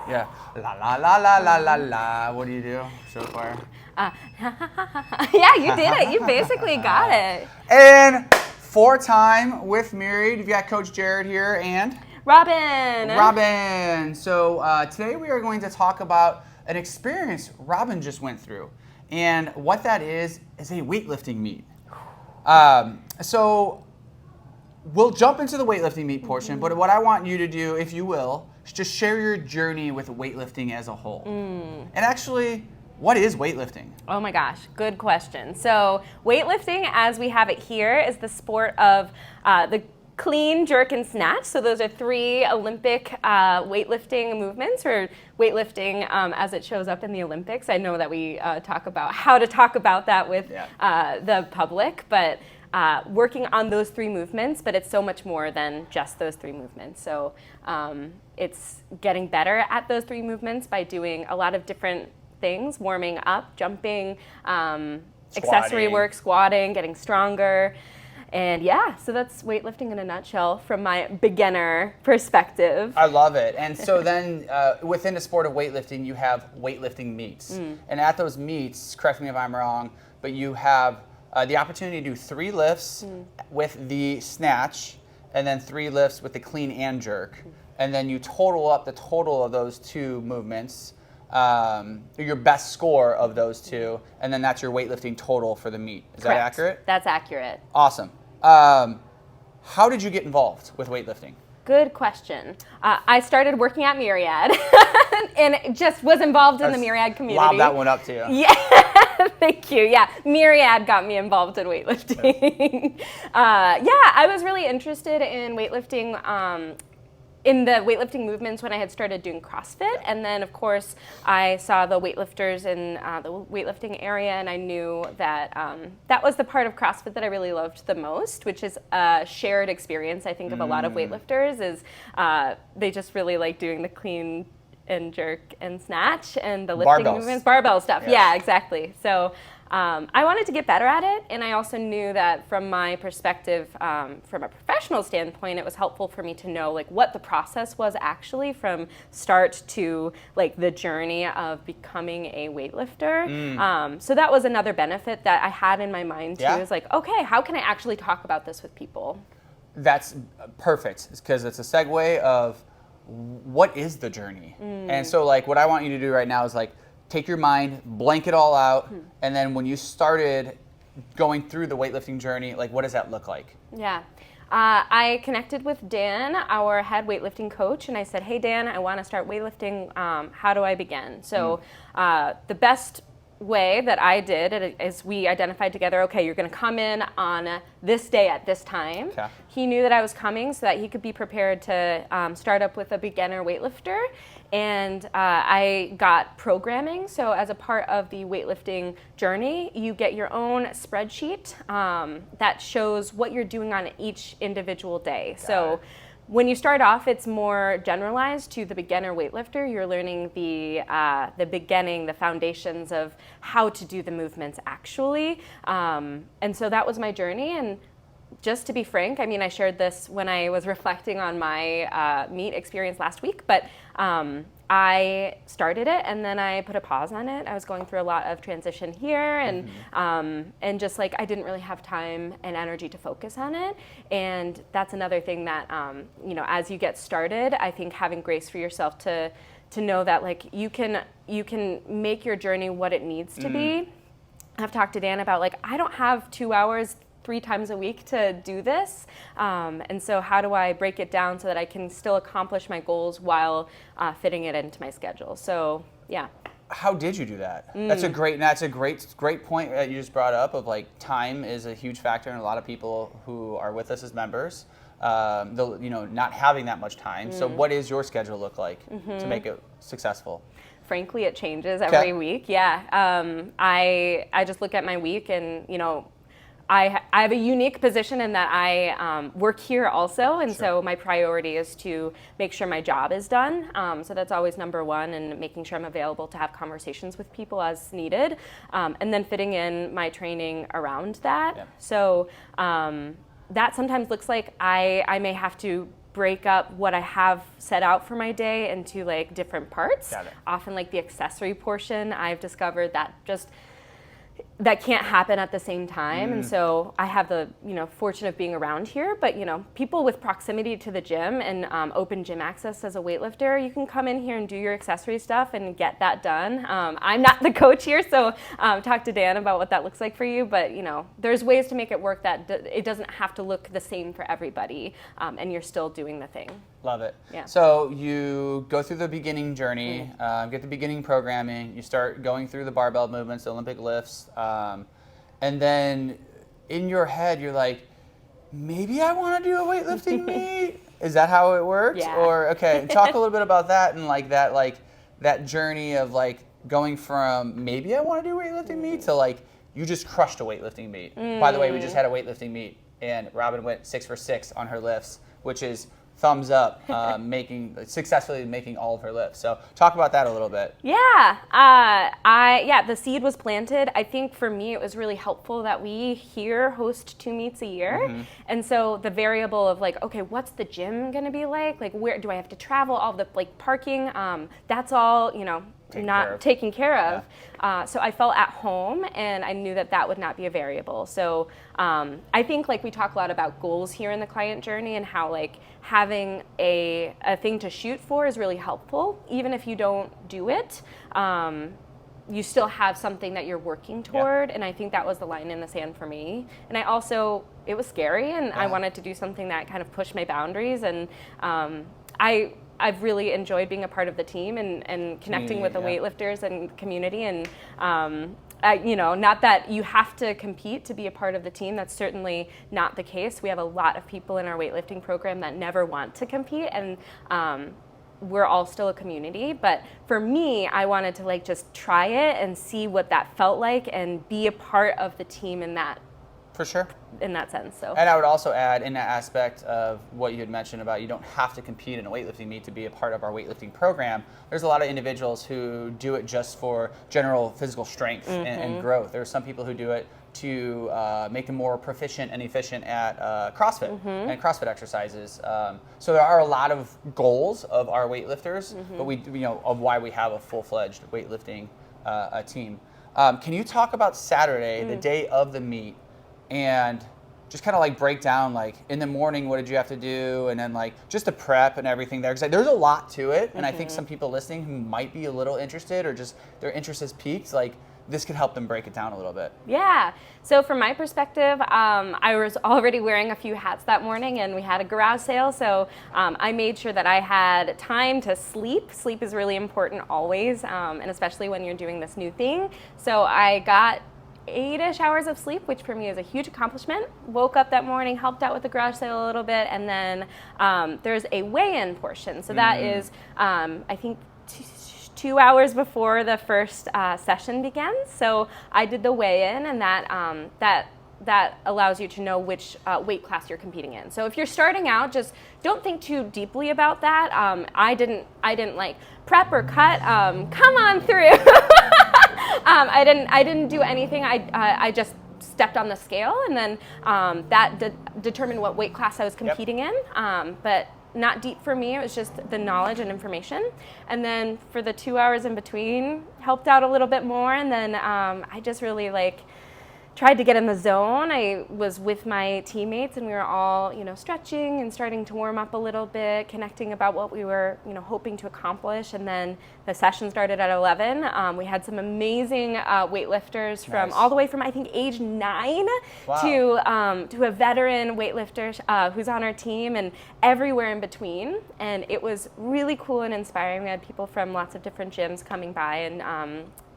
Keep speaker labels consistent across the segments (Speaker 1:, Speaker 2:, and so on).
Speaker 1: Yeah. La la la la la la la. What do you do? Show choir.
Speaker 2: Yeah, you did it. You basically got it.
Speaker 1: And 4-time with Myriad. You've got Coach Jared here and
Speaker 2: Robin.
Speaker 1: So today we are going to talk about an experience Robin just went through. And what that is a weightlifting meet. So we'll jump into the weightlifting meet portion, but what I want you to do, if you will, is just share your journey with weightlifting as a whole. And actually, what is weightlifting?
Speaker 2: Oh my gosh, good question. So weightlifting, as we have it here, is the sport of the clean, jerk, and snatch. So those are 3 Olympic weightlifting movements, or weightlifting as it shows up in the Olympics. I know that we talk about how to talk about that with the public, but working on those 3 movements, but it's so much more than just those 3 movements. So it's getting better at those 3 movements by doing a lot of different things, warming up, jumping, accessory work, squatting, getting stronger. And yeah, so that's weightlifting in a nutshell from my beginner perspective.
Speaker 1: I love it. And so then within the sport of weightlifting, you have weightlifting meets. And at those meets, correct me if I'm wrong, but you have the opportunity to do 3 lifts with the snatch, and then 3 lifts with the clean and jerk. And then you total up the total of those 2 movements, your best score of those 2, and then that's your weightlifting total for the meet. Is that accurate?
Speaker 2: That's accurate.
Speaker 1: Awesome. How did you get involved with weightlifting?
Speaker 2: Good question. I started working at Myriad and just was involved in the Myriad community.
Speaker 1: Lob that one up to you.
Speaker 2: Yeah, thank you. Yeah, Myriad got me involved in weightlifting. I was really interested in weightlifting in the weightlifting movements when I had started doing CrossFit. And then, of course, I saw the weightlifters in the weightlifting area, and I knew that that was the part of CrossFit that I really loved the most, which is a shared experience, I think, of a lot of weightlifters, is they just really like doing the clean and jerk and snatch and the lifting movements, barbell stuff. Yeah, exactly. So I wanted to get better at it, and I also knew that from my perspective, from a professional standpoint, it was helpful for me to know like what the process was actually from start to like the journey of becoming a weightlifter. So that was another benefit that I had in my mind too. Is like, okay, how can I actually talk about this with people?
Speaker 1: That's perfect, because it's a segue of what is the journey. And so like what I want you to do right now is like take your mind, blank it all out, and then when you started going through the weightlifting journey, like what does that look like? Yeah.
Speaker 2: I connected with Dan, our head weightlifting coach, and I said, hey Dan, I want to start weightlifting. How do I begin? So the best way that I did is we identified together, okay, you're going to come in on this day at this time. Okay. He knew that I was coming so that he could be prepared to start up with a beginner weightlifter. And I got programming. So as a part of the weightlifting journey, you get your own spreadsheet that shows what you're doing on each individual day. So when you start off, it's more generalized to the beginner weightlifter. You're learning the beginning, the foundations of how to do the movements actually. And so that was my journey. And just to be frank, I mean, I shared this when I was reflecting on my meet experience last week, but I started it and then I put a pause on it. I was going through a lot of transition here, and just like I didn't really have time and energy to focus on it. And that's another thing that as you get started, I think having grace for yourself to know that like you can make your journey what it needs to be. I've talked to Dan about like I don't have 2 hours 3 times a week to do this, and so how do I break it down so that I can still accomplish my goals while fitting it into my schedule? So yeah.
Speaker 1: How did you do that? That's a great point that you just brought up of like time is a huge factor in a lot of people who are with us as members. Not having that much time. So what does your schedule look like to make it successful?
Speaker 2: Frankly, it changes every week. Yeah. I just look at my week and I have a unique position in that I work here also, and so my priority is to make sure my job is done. So that's always number one, and making sure I'm available to have conversations with people as needed, and then fitting in my training around that. Yeah. So that sometimes looks like I may have to break up what I have set out for my day into like different parts.
Speaker 1: Got it.
Speaker 2: Often like the accessory portion, I've discovered that can't happen at the same time. And so I have the, fortune of being around here, but people with proximity to the gym and open gym access as a weightlifter, you can come in here and do your accessory stuff and get that done. I'm not the coach here, so talk to Dan about what that looks like for you, but there's ways to make it work that it doesn't have to look the same for everybody, and you're still doing the thing.
Speaker 1: Love it.
Speaker 2: Yeah.
Speaker 1: So you go through the beginning journey, get the beginning programming, you start going through the barbell movements, the Olympic lifts, and then in your head you're like, maybe I want to do a weightlifting meet? Is that how it works?
Speaker 2: Yeah.
Speaker 1: Or, okay, talk a little bit about that and that journey of going from maybe I want to do a weightlifting meet to you just crushed a weightlifting meet. By the way, we just had a weightlifting meet and Robin went 6 for 6 on her lifts, which is thumbs up, successfully making all of her lifts. So talk about that a little bit.
Speaker 2: Yeah, the seed was planted. I think for me it was really helpful that we here host 2 meets a year. And so the variable of okay, what's the gym gonna be like? Where do I have to travel? All the parking, that's all, taken care of. Yeah. So I felt at home and I knew that would not be a variable. So I think we talk a lot about goals here in the client journey and how having a thing to shoot for is really helpful. Even if you don't do it, you still have something that you're working toward. Yeah. And I think that was the line in the sand for me. And I also, it was scary and I wanted to do something that kind of pushed my boundaries. And I've really enjoyed being a part of the team and connecting with the weightlifters and community. And, not that you have to compete to be a part of the team. That's certainly not the case. We have a lot of people in our weightlifting program that never want to compete. And we're all still a community. But for me, I wanted to just try it and see what that felt like and be a part of the team in that.
Speaker 1: For sure.
Speaker 2: In that sense. So.
Speaker 1: And I would also add in that aspect of what you had mentioned about you don't have to compete in a weightlifting meet to be a part of our weightlifting program. There's a lot of individuals who do it just for general physical strength and growth. There are some people who do it to make them more proficient and efficient at CrossFit and CrossFit exercises. So there are a lot of goals of our weightlifters, but we of why we have a full-fledged weightlifting team. Can you talk about Saturday, the day of the meet? And just kind of break down in the morning, what did you have to do? And then just the prep and everything there. Because there's a lot to it. And I think some people listening who might be a little interested or just their interest has peaked, this could help them break it down a little bit. Yeah.
Speaker 2: So from my perspective, I was already wearing a few hats that morning and we had a garage sale. So I made sure that I had time to sleep. Sleep is really important always, and especially when you're doing this new thing. So I got 8-ish hours of sleep, which for me is a huge accomplishment. Woke up that morning, helped out with the garage sale a little bit, and then there's a weigh-in portion. So that is, I think, 2 hours before the first session begins. So I did the weigh-in, and that allows you to know which weight class you're competing in. So if you're starting out, just don't think too deeply about that. I didn't prep or cut. Come on through. I didn't do anything. I just stepped on the scale, and then that determined what weight class I was competing in. But not deep for me. It was just the knowledge and information. And then for the 2 hours in between, helped out a little bit more. And then I just really tried to get in the zone. I was with my teammates and we were all, stretching and starting to warm up a little bit, connecting about what we were, hoping to accomplish. And then the session started at 11. We had some amazing weightlifters from all the way from, I think, age 9 to a veteran weightlifter who's on our team and everywhere in between. And it was really cool and inspiring. We had people from lots of different gyms coming by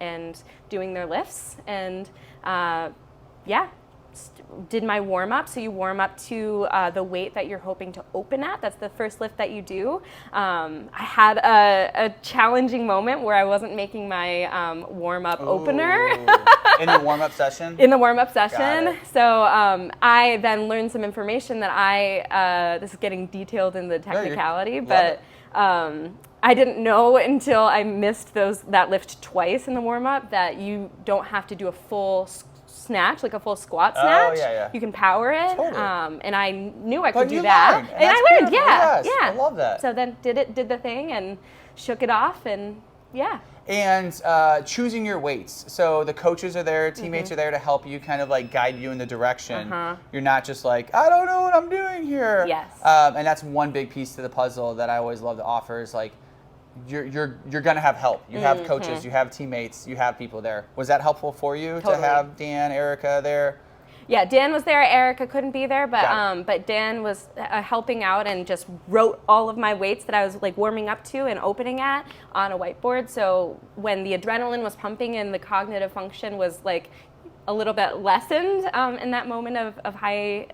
Speaker 2: and doing their lifts. And did my warm up. So you warm up to the weight that you're hoping to open at. That's the first lift that you do. I had a challenging moment where I wasn't making my warm up opener.
Speaker 1: In the warm up session?
Speaker 2: In the warm up session. So I then learned some information that this is getting detailed in the technicality, but I didn't know until I missed that lift twice in the warm up that you don't have to do a full snatch, like a full squat snatch.
Speaker 1: Oh, yeah.
Speaker 2: You can power it.
Speaker 1: Totally.
Speaker 2: And I knew I could do
Speaker 1: you
Speaker 2: that.
Speaker 1: learned,
Speaker 2: And I learned,
Speaker 1: yes,
Speaker 2: yeah.
Speaker 1: I love that.
Speaker 2: So then did the thing and shook it off, and yeah.
Speaker 1: And choosing your weights. So the coaches are there, teammates are there to help you kind of like guide you in the direction. You're not just like, I don't know what I'm doing here.
Speaker 2: Yes.
Speaker 1: And that's one big piece to the puzzle that I always love to offer is like, you're gonna have help. You have coaches, you have teammates, you have people there. Was that helpful for you to have Dan, Erica there?
Speaker 2: Yeah, Dan was there. Erica couldn't be there, but Dan was helping out and just wrote all of my weights that I was like warming up to and opening at on a whiteboard. So when the adrenaline was pumping and the cognitive function was like a little bit lessened in that moment of high,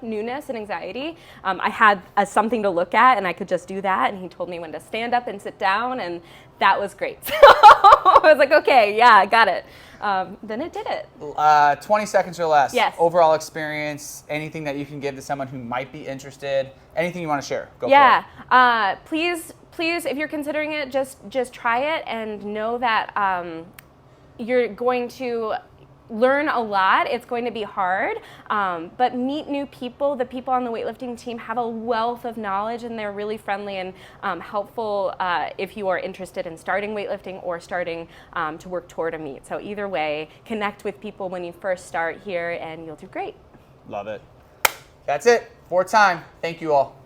Speaker 2: newness and anxiety, I had something to look at and I could just do that. And he told me when to stand up and sit down, and that was great. So I was like, okay, yeah, I got it. Then it did it.
Speaker 1: 20 seconds or less.
Speaker 2: Yes.
Speaker 1: Overall experience, anything that you can give to someone who might be interested, anything you want to share, go for it.
Speaker 2: Please, if you're considering it, just try it and know that you're going to learn a lot. It's going to be hard, but meet new people. The people on the weightlifting team have a wealth of knowledge, and they're really friendly and helpful if you are interested in starting weightlifting or starting to work toward a meet. So either way, connect with people when you first start here, and you'll do great.
Speaker 1: Love it. That's it for time. Thank you all.